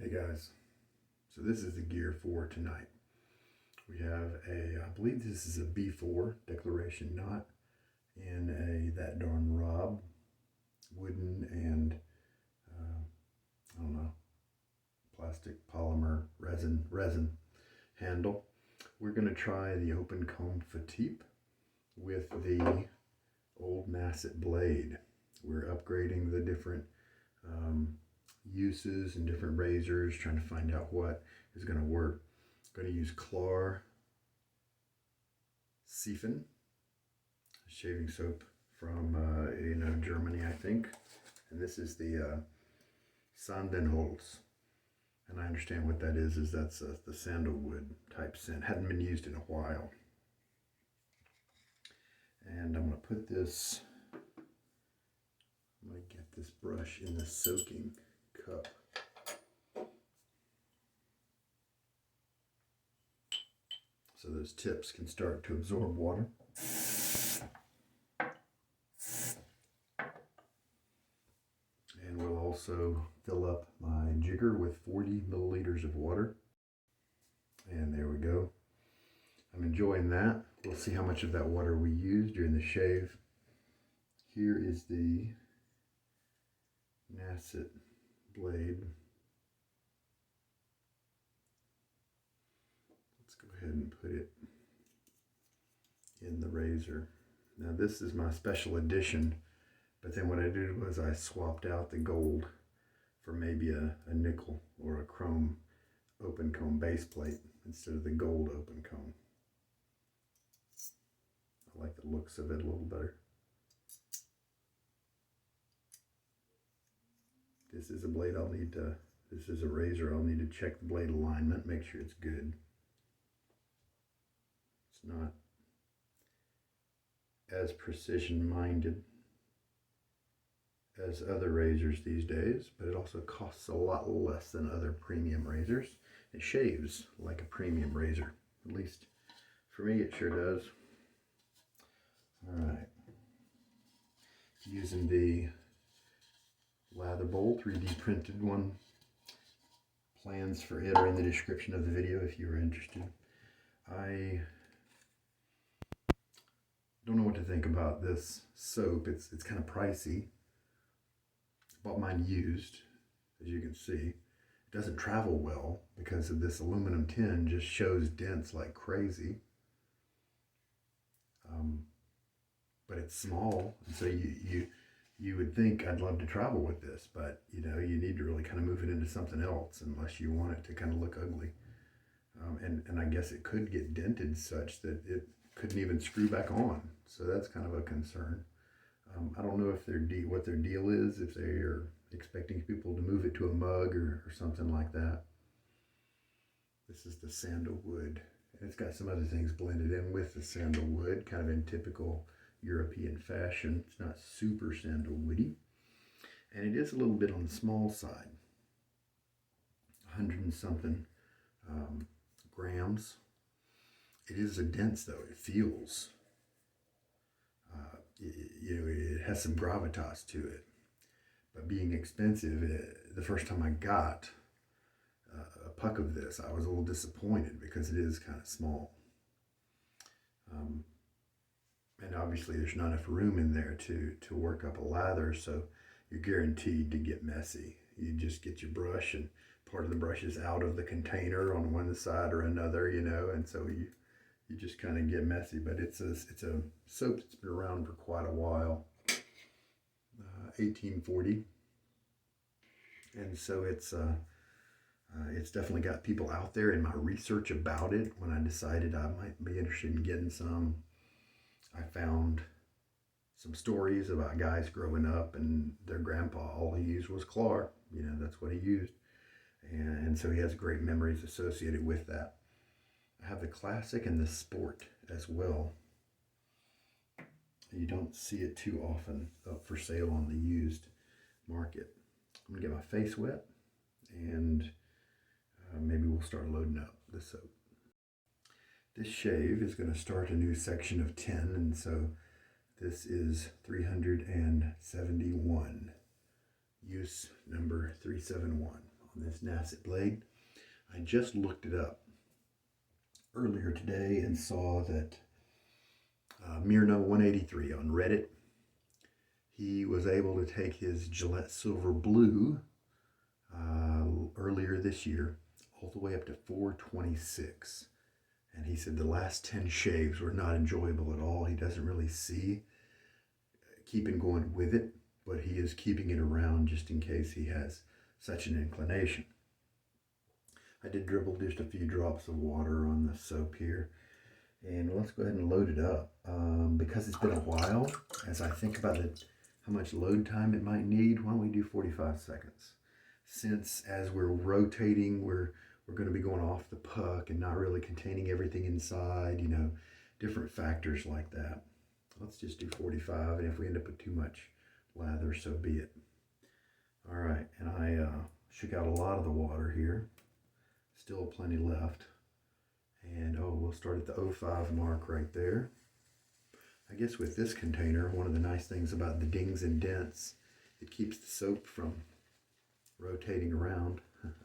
Hey guys, so this is the gear for tonight. We have I believe this is a B4 declaration knot in a That Darn Rob wooden and I don't know, plastic polymer resin handle. We're going to try the open comb Fatip with the old Nacet blade. We're upgrading the different uses and different razors, trying to find out what is going to work. I'm going to use Klar Seifen shaving soap from Germany, I think, and this is the Sandalwood, and I understand what that is that's the sandalwood type scent. Hadn't been used in a while. And I'm going to put this, I'm going to get this brush in the soaking cup. So those tips can start to absorb water. And we'll also fill up my jigger with 40 milliliters of water. And there we go. I'm enjoying that. We'll see how much of that water we use during the shave. Here is the Nacet blade. Let's go ahead and put it in the razor. Now this is my special edition, but then what I did was I swapped out the gold for maybe a nickel or a chrome open comb base plate instead of the gold open comb. I like the looks of it a little better. This is a blade this is a razor I'll need to check the blade alignment, make sure it's good. It's not as precision minded as other razors these days, but it also costs a lot less than other premium razors. It shaves like a premium razor, at least for me it sure does. All right, using the Lather bowl, 3D printed one. Plans for it are in the description of the video if you are interested. I don't know what to think about this soap. It's kind of pricey. Bought mine used, as you can see. It doesn't travel well because of this aluminum tin, just shows dents like crazy. But it's small, and so you would think I'd love to travel with this, but you need to really kind of move it into something else unless you want it to kind of look ugly. And I guess it could get dented such that it couldn't even screw back on. So that's kind of a concern. I don't know if what their deal is, if they are expecting people to move it to a mug or something like that. This is the sandalwood. And it's got some other things blended in with the sandalwood, kind of in typical European fashion. It's not super sandalwoody. And it is a little bit on the small side. 100 and something grams. It is a dense though. It feels, it has some gravitas to it. But being expensive, the first time I got a puck of this, I was a little disappointed because it is kind of small. And obviously there's not enough room in there to work up a lather, so you're guaranteed to get messy. You just get your brush and part of the brush is out of the container on one side or another, and so you just kind of get messy. But it's a soap that's been around for quite a while, 1840, and so it's definitely got people out there. In my research about it, when I decided I might be interested in getting some, I found some stories about guys growing up and their grandpa, all he used was Klar. That's what he used. And so he has great memories associated with that. I have the classic and the sport as well. You don't see it too often up for sale on the used market. I'm gonna get my face wet and maybe we'll start loading up the soap. This shave is going to start a new section of 10, and so this is 371, use number 371 on this Nacet blade. I just looked it up earlier today and saw that Myrna183 on Reddit, he was able to take his Gillette Silver Blue earlier this year all the way up to 426. And he said the last 10 shaves were not enjoyable at all. He doesn't really see keeping going with it, but he is keeping it around just in case he has such an inclination. I did dribble just a few drops of water on the soap here. And let's go ahead and load it up. Because it's been a while, as I think about how much load time it might need, why don't we do 45 seconds? Since as we're rotating, we're going to be going off the puck and not really containing everything inside, you know, different factors like that. Let's just do 45, and if we end up with too much lather, so be it. All right, and I shook out a lot of the water here. Still plenty left. And we'll start at the 05 mark right there. I guess with this container, one of the nice things about the dings and dents, it keeps the soap from rotating around.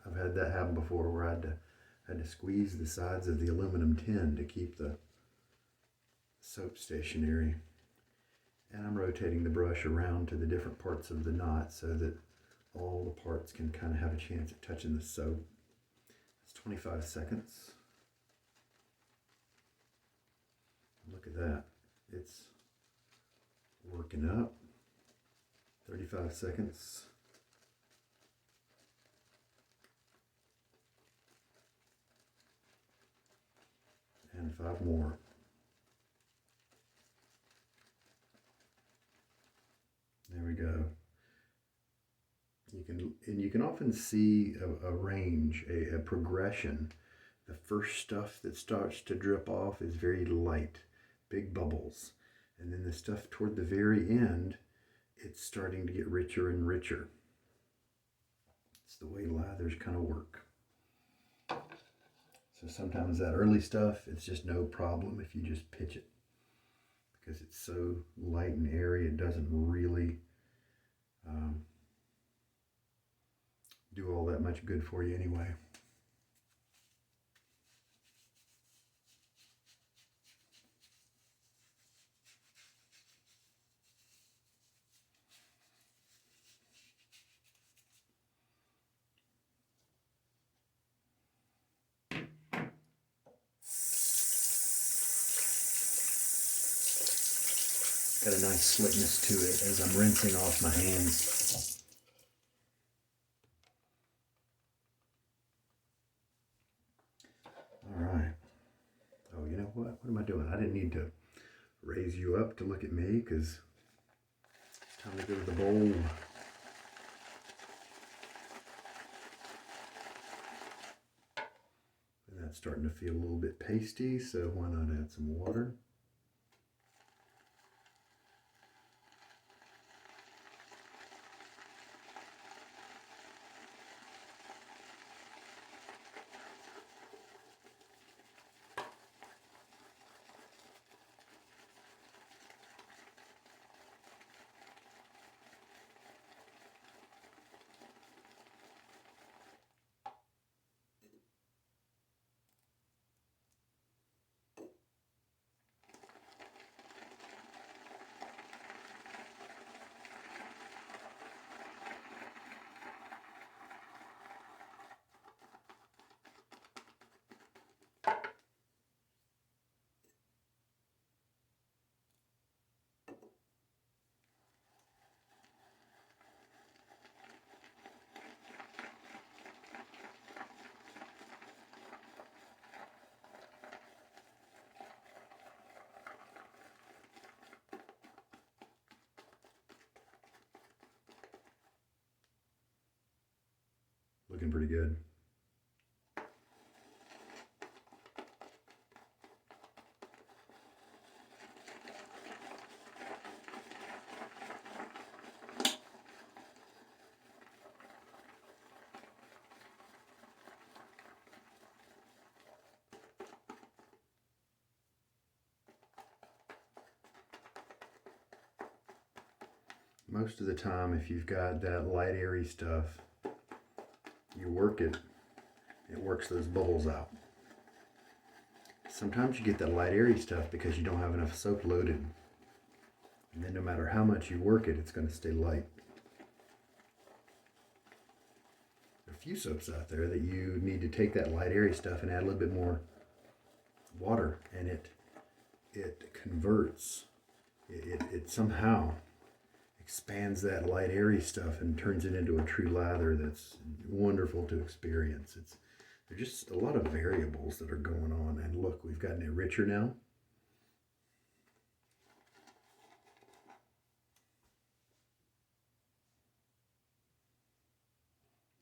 I've had that happen before where I had to squeeze the sides of the aluminum tin to keep the soap stationary. And I'm rotating the brush around to the different parts of the knot so that all the parts can kind of have a chance at touching the soap. It's 25 seconds. Look at that. It's working up. 35 seconds. And 5 more. There we go. You can often see a range, a progression. The first stuff that starts to drip off is very light, big bubbles. And then the stuff toward the very end, it's starting to get richer and richer. It's the way lathers kind of work. So sometimes that early stuff, it's just no problem if you just pitch it. Because it's so light and airy, it doesn't really do all that much good for you anyway. Got a nice slickness to it as I'm rinsing off my hands. All right. Oh, you know what? What am I doing? I didn't need to raise you up to look at me because it's time to go to the bowl. And that's starting to feel a little bit pasty, so why not add some water? Looking pretty good. Most of the time, if you've got that light airy stuff, you work it, it works those bubbles out. Sometimes you get that light airy stuff because you don't have enough soap loaded. And then no matter how much you work it, it's going to stay light. There are a few soaps out there that you need to take that light airy stuff and add a little bit more water, and it converts. It somehow expands that light airy stuff and turns it into a true lather that's wonderful to experience. There's just a lot of variables that are going on. And look, we've gotten it richer now.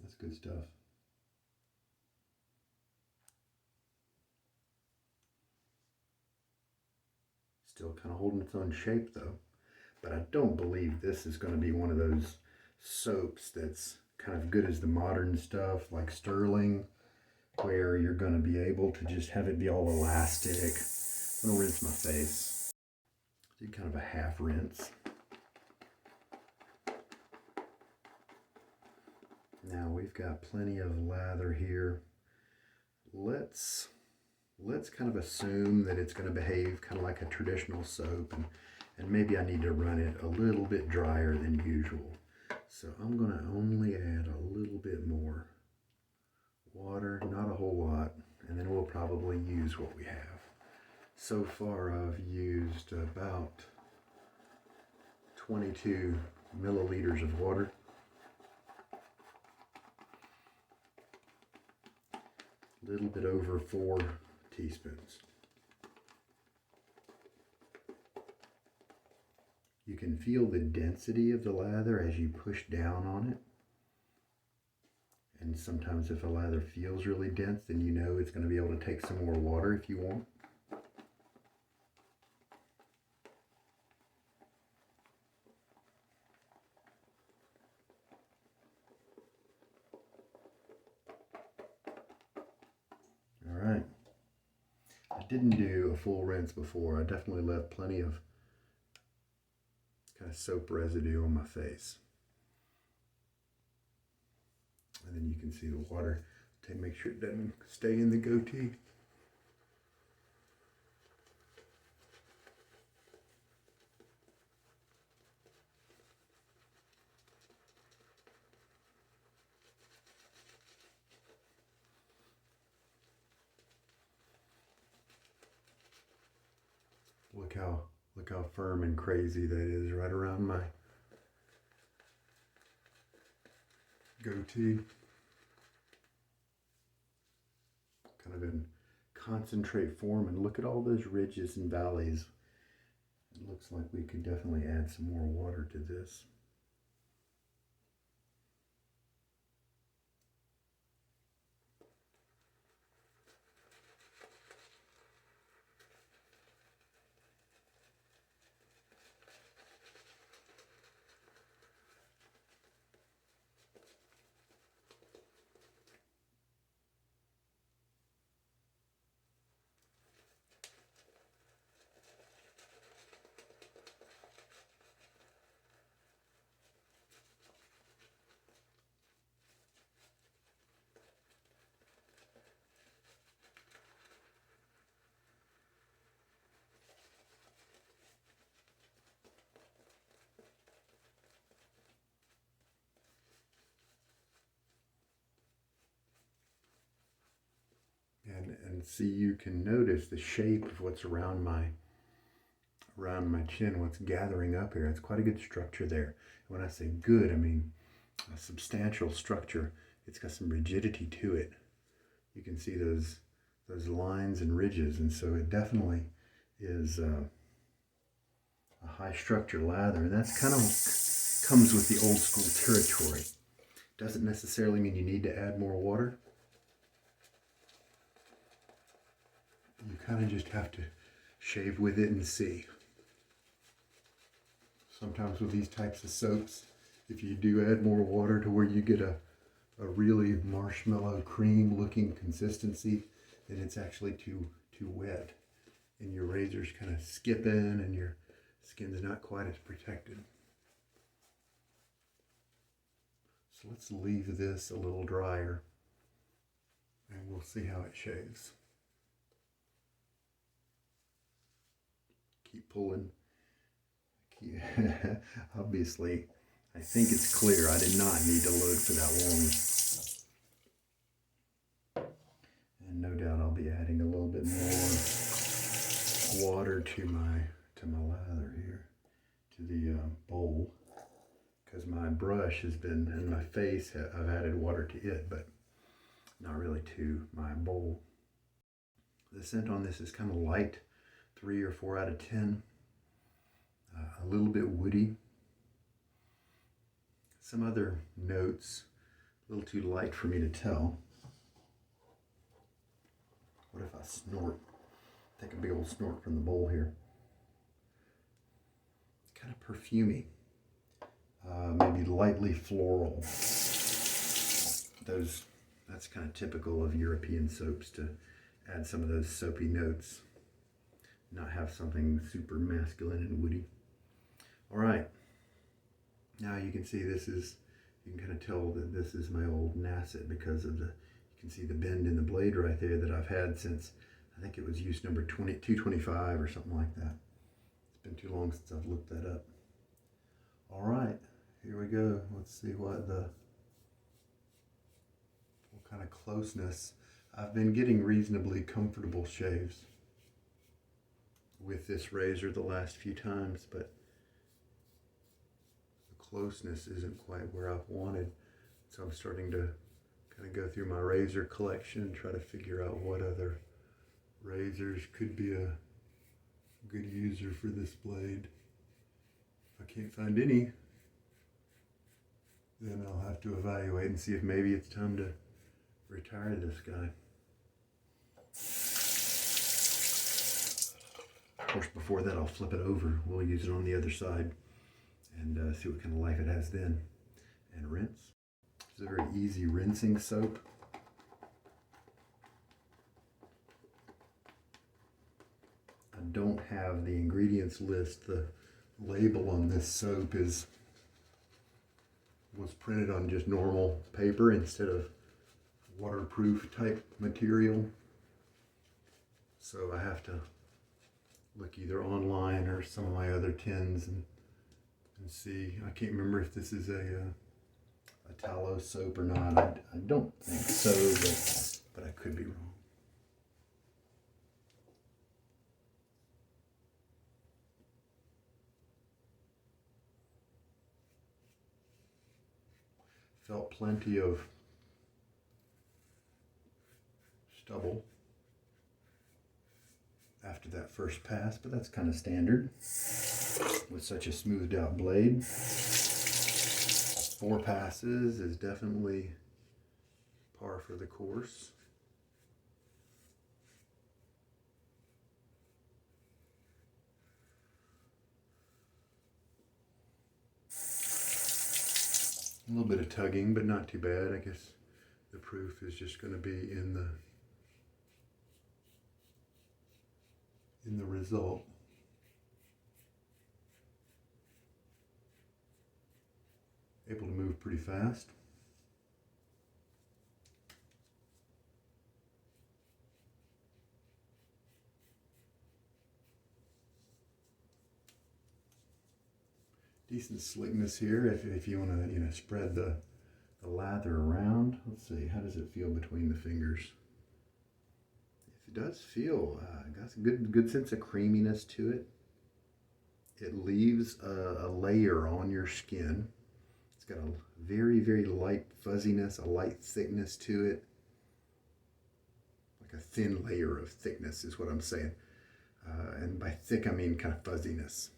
That's good stuff. Still kind of holding its own shape though. But I don't believe this is going to be one of those soaps that's kind of good as the modern stuff like Stirling, where you're going to be able to just have it be all elastic. I'm going to rinse my face. Do kind of a half rinse. Now we've got plenty of lather here. Let's kind of assume that it's going to behave kind of like a traditional soap, and maybe I need to run it a little bit drier than usual. So I'm going to only add a little bit more water, not a whole lot, and then we'll probably use what we have. So far I've used about 22 milliliters of water. A little bit over 4 teaspoons. You can feel the density of the lather as you push down on it. And sometimes if a lather feels really dense, then you know it's going to be able to take some more water if you want. All right. I didn't do a full rinse before. I definitely left plenty of kind of soap residue on my face. And then you can see the water to make sure it doesn't stay in the goatee. Look how firm and crazy that is right around my goatee. Kind of in concentrate form, and look at all those ridges and valleys. It looks like we could definitely add some more water to this. And see, you can notice the shape of what's around my chin, what's gathering up here. It's quite a good structure there. When I say good, I mean a substantial structure. It's got some rigidity to it. You can see those lines and ridges, and so it definitely is a high structure lather, and that's kind of comes with the old school territory. Doesn't necessarily mean you need to add more water. You kind of just have to shave with it and see. Sometimes with these types of soaps, if you do add more water to where you get a really marshmallow cream looking consistency, then it's actually too wet, and your razor's kind of skipping and your skin's not quite as protected. So let's leave this a little drier and we'll see how it shaves. Keep pulling. Obviously, I think it's clear. I did not need to load for that long. And no doubt I'll be adding a little bit more water to my lather here, to the bowl, because my brush has been, and my face, I've added water to it, but not really to my bowl. The scent on this is kind of light, 3 or 4 out of 10. A little bit woody. Some other notes, a little too light for me to tell. What if I snort? Take a big old snort from the bowl here. Kind of perfumey. Maybe lightly floral. That's kind of typical of European soaps, to add some of those soapy notes. Not have something super masculine and woody. All right. Now you can see you can kind of tell that this is my old Nacet because of you can see the bend in the blade right there that I've had since, I think it was use number 225 or something like that. It's been too long since I've looked that up. All right, here we go. Let's see what kind of closeness. I've been getting reasonably comfortable shaves with this razor the last few times, but the closeness isn't quite where I've wanted. So I'm starting to kind of go through my razor collection and try to figure out what other razors could be a good user for this blade. If I can't find any, then I'll have to evaluate and see if maybe it's time to retire this guy. Of course, before that, I'll flip it over. We'll use it on the other side and see what kind of life it has then. And rinse. It's a very easy rinsing soap. I don't have the ingredients list. The label on this soap was printed on just normal paper instead of waterproof type material. So I have to look either online or some of my other tins and see. I can't remember if this is a tallow soap or not. I don't think so, but I could be wrong. Felt plenty of stubble after that first pass, but that's kind of standard with such a smoothed out blade. 4 passes is definitely par for the course. A little bit of tugging, but not too bad. I guess the proof is just going to be in the result. Able to move pretty fast. Decent slickness here if you want to spread the lather around. Let's see, how does it feel between the fingers? It does feel got a good sense of creaminess to it. It leaves a layer on your skin. It's got a very, very light fuzziness, a light thickness to it. Like a thin layer of thickness is what I'm saying. And by thick, I mean kind of fuzziness.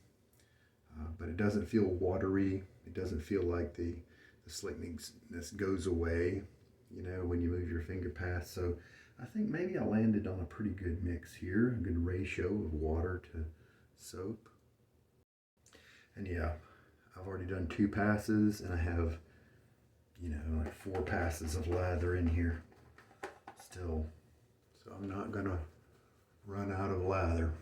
But it doesn't feel watery. It doesn't feel like the slickness goes away, when you move your finger past. So I think maybe I landed on a pretty good mix here, a good ratio of water to soap. And yeah, I've already done 2 passes, and I have, like 4 passes of lather in here still. So I'm not gonna run out of lather.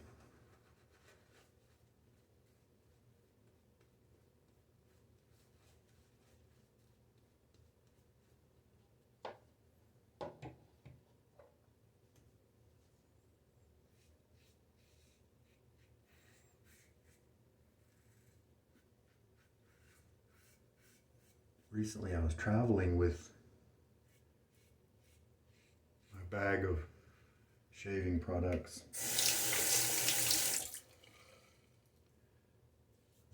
recently I was traveling with my bag of shaving products,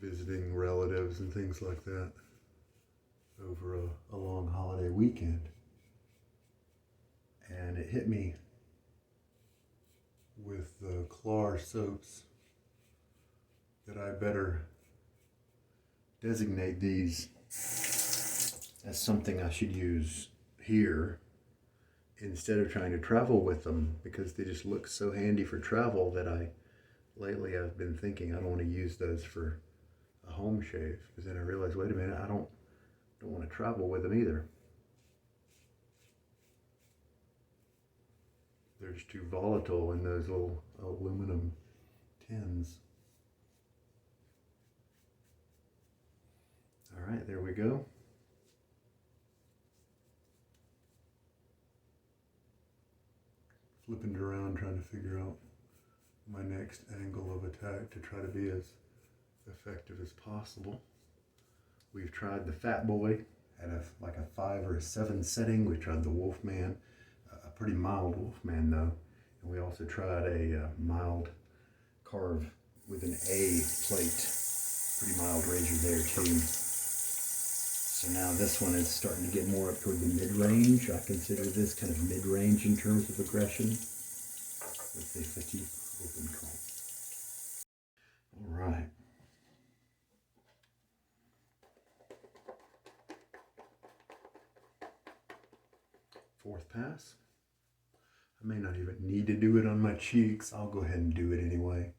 visiting relatives and things like that over a long holiday weekend. And it hit me with the Klar soaps that I better designate these as something I should use here instead of trying to travel with them, because they just look so handy for travel that lately I've been thinking I don't want to use those for a home shave, because then I realized, wait a minute, I don't want to travel with them either. They're just too volatile in those little aluminum tins. All right, there we go. Flipping it around, trying to figure out my next angle of attack to try to be as effective as possible. We've tried the Fat Boy at like a 5 or a 7 setting. We've tried the Wolfman, a pretty mild Wolfman though. And we also tried a mild carve with an A plate. Pretty mild razor there too. So now this one is starting to get more up toward the mid-range. I consider this kind of mid-range in terms of aggression with the Fatip open comb. All right. Fourth pass. I may not even need to do it on my cheeks. I'll go ahead and do it anyway.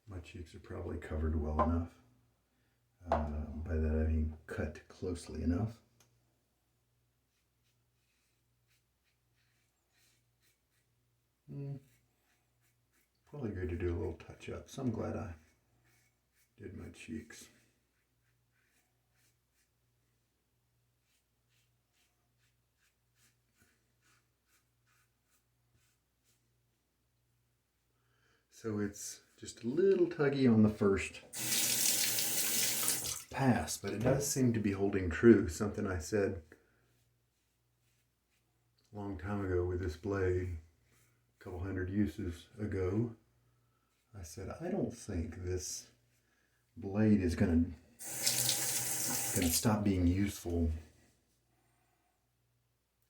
My cheeks are probably covered well enough. By that I mean cut closely enough. Probably good to do a little touch up, so I'm glad I did my cheeks. So it's just a little tuggy on the first pass, but it does seem to be holding true. Something I said a long time ago with this blade, a couple hundred uses ago. I said, I don't think this blade is gonna stop being useful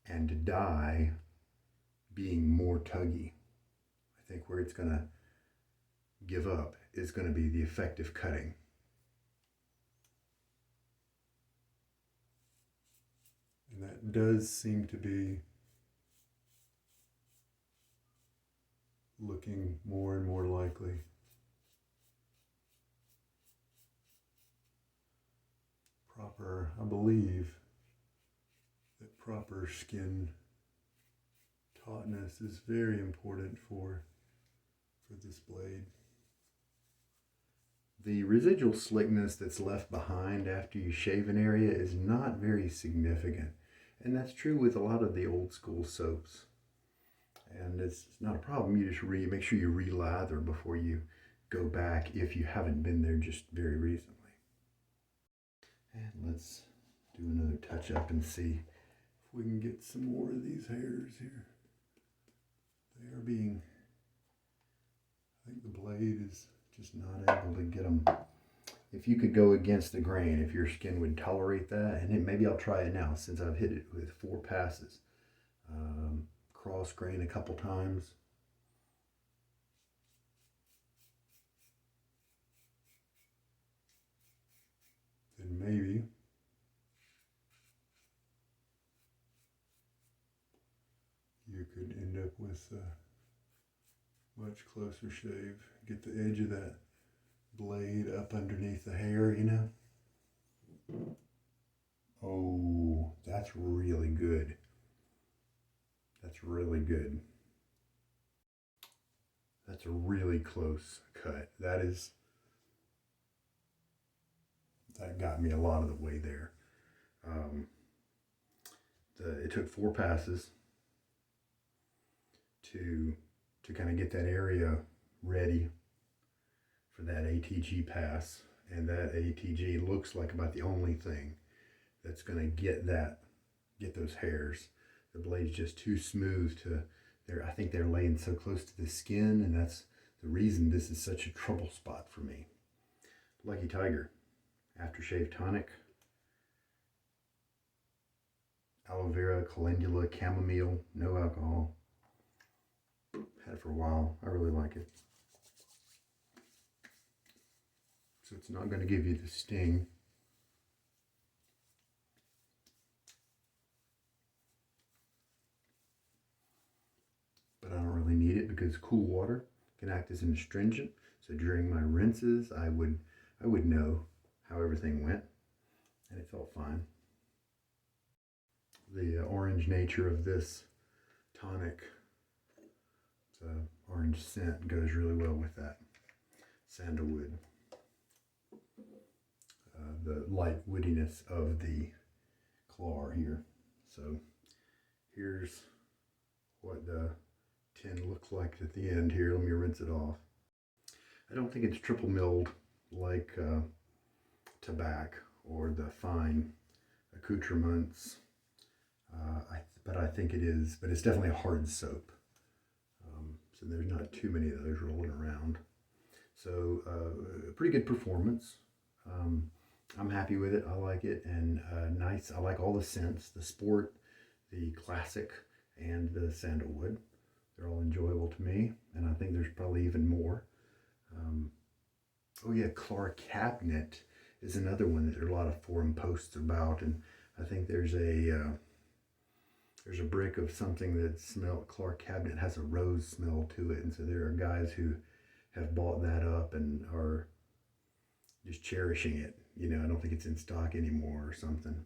and die being more tuggy. I think where it's gonna give up is going to be the effective cutting. And that does seem to be looking more and more likely. I believe that proper skin tautness is very important for this blade. The residual slickness that's left behind after you shave an area is not very significant. And that's true with a lot of the old school soaps. And it's not a problem. You just make sure you re-lather before you go back if you haven't been there just very recently. And let's do another touch up and see if we can get some more of these hairs here. They are being, I think the blade is just not able to get them. If you could go against the grain, if your skin would tolerate that, and maybe I'll try it now since I've hit it with 4 passes. Cross grain a couple times. Then maybe you could end up with a much closer shave. Get the edge of that blade up underneath the hair, you know. Oh, that's really good. That's really good. That's a really close cut. That got me a lot of the way there. It took 4 passes to kind of get that area ready for that ATG pass, and that ATG looks like about the only thing that's going to get those hairs. The blade's just too smooth to, I think they're laying so close to the skin, and that's the reason this is such a trouble spot for me. Lucky Tiger, aftershave tonic, aloe vera, calendula, chamomile, no alcohol. Had it for a while. I really like it. So it's not going to give you the sting. But I don't really need it because cool water can act as an astringent. So during my rinses, I would know how everything went, and it felt fine. The orange nature of this tonic, the orange scent, goes really well with that. Sandalwood. The light woodiness of the Klar here. So here's what the tin looks like at the end here. Let me rinse it off. I don't think it's triple milled like tobacco or the fine accoutrements, but I think it is. But it's definitely a hard soap, so there's not too many of those rolling around. So pretty good performance. I'm happy with it. I like it, and nice. I like all the scents: the sport, the classic, and the sandalwood. They're all enjoyable to me, and I think there's probably even more. Oh yeah, Klar cabinet is another one that there are a lot of forum posts about, and I think there's a brick of something that Klar cabinet has a rose smell to it, and so there are guys who have bought that up and are just cherishing it. You know, I don't think it's in stock anymore or something.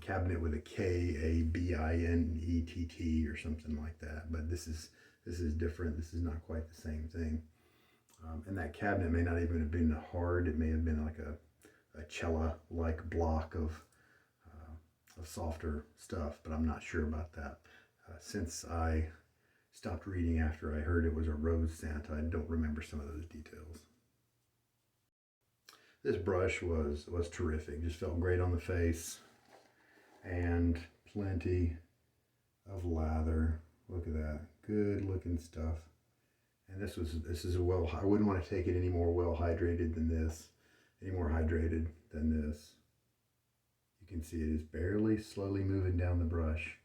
Cabinet with a Kabinett or something like that. But this is different. This is not quite the same thing. And that cabinet may not even have been hard. It may have been like a cella-like block of softer stuff, but I'm not sure about that. Since I stopped reading after I heard it was a rose scent, I don't remember some of those details. This brush was terrific. Just felt great on the face, and plenty of lather. Look at that, good looking stuff. And this is a I wouldn't want to take it any more well hydrated than this, any more hydrated than this. You can see it is barely slowly moving down the brush.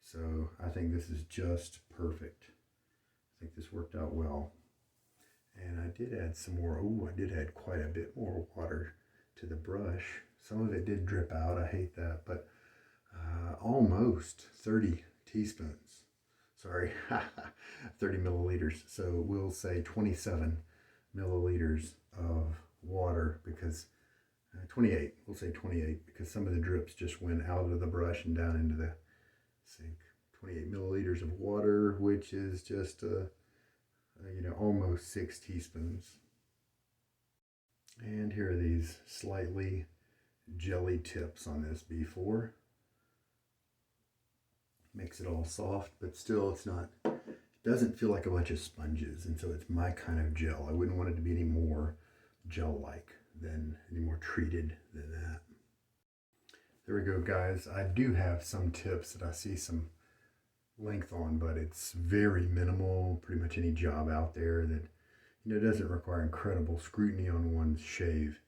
So I think this is just perfect. I think this worked out well. And I did add some more. Oh, I did add quite a bit more water to the brush. Some of it did drip out. I hate that, but almost 30 teaspoons. Sorry, 30 milliliters. So we'll say 27 milliliters of water, because 28. We'll say 28 because some of the drips just went out of the brush and down into the sink. 28 milliliters of water, which is just almost 6 teaspoons. And here are these slightly jelly tips on this B4. Makes it all soft, but still it doesn't feel like a bunch of sponges, and so it's my kind of gel. I wouldn't want it to be any more gel-like than, any more treated than that. There we go, guys. I do have some tips that I see some length on, but it's very minimal. Pretty much any job out there that doesn't require incredible scrutiny on one's shave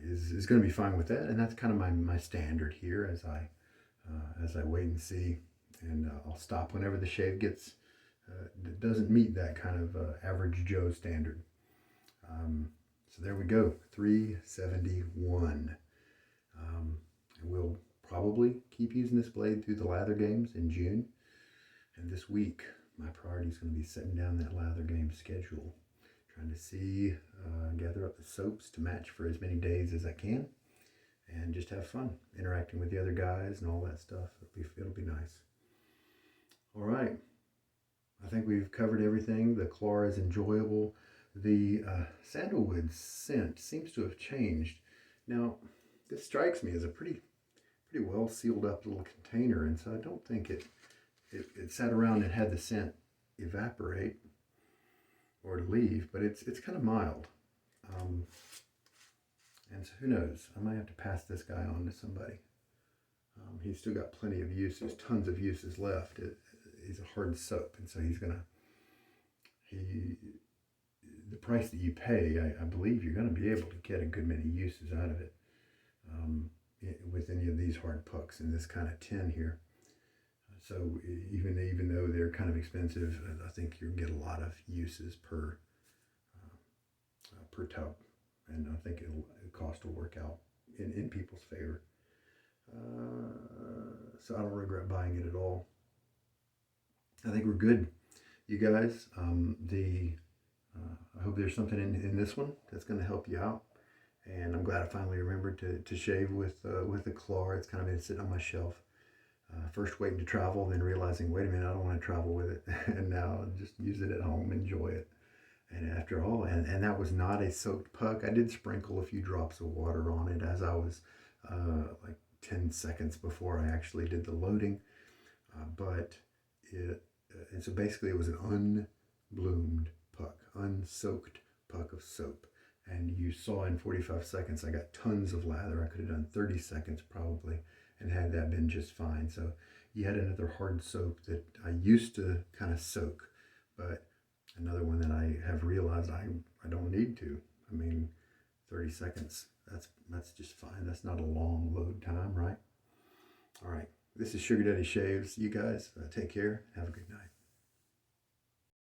is going to be fine with that, and that's kind of my standard here as I wait and see, and I'll stop whenever the shave doesn't meet that kind of average Joe standard. So there we go, 371. And we'll probably keep using this blade through the lather games in June. And this week, my priority is going to be setting down that lather game schedule. Trying to see, gather up the soaps to match for as many days as I can. And just have fun interacting with the other guys and all that stuff. It'll be nice. All right. I think we've covered everything. The Klar is enjoyable. The sandalwood scent seems to have changed. Now, this strikes me as a pretty well sealed up little container, and so I don't think it sat around and had the scent evaporate or leave, but it's kind of mild. And so who knows, I might have to pass this guy on to somebody. He's still got plenty of uses, tons of uses left. He's a hard soap, and so the price that you pay, I believe you're going to be able to get a good many uses out of it with any of these hard pucks in this kind of tin here. So even though they're kind of expensive, I think you'll get a lot of uses per tub, and I think the cost will work out in people's favor. So I don't regret buying it at all. I think we're good, you guys. I hope there's something in this one that's going to help you out. And I'm glad I finally remembered to shave with the Klar. It's kind of been sitting on my shelf. First waiting to travel, then realizing, wait a minute, I don't want to travel with it. And now just use it at home, enjoy it. And after all, and that was not a soaked puck. I did sprinkle a few drops of water on it as I was like 10 seconds before I actually did the loading. And so basically it was an unbloomed puck, unsoaked puck of soap. And you saw in 45 seconds, I got tons of lather. I could have done 30 seconds probably, and had that been just fine. So yet another hard soap that I used to kind of soak, but another one that I have realized I don't need to. I mean, 30 seconds, that's just fine. That's not a long load time, right? All right, this is Sugar Daddy Shaves. You guys take care. Have a good night.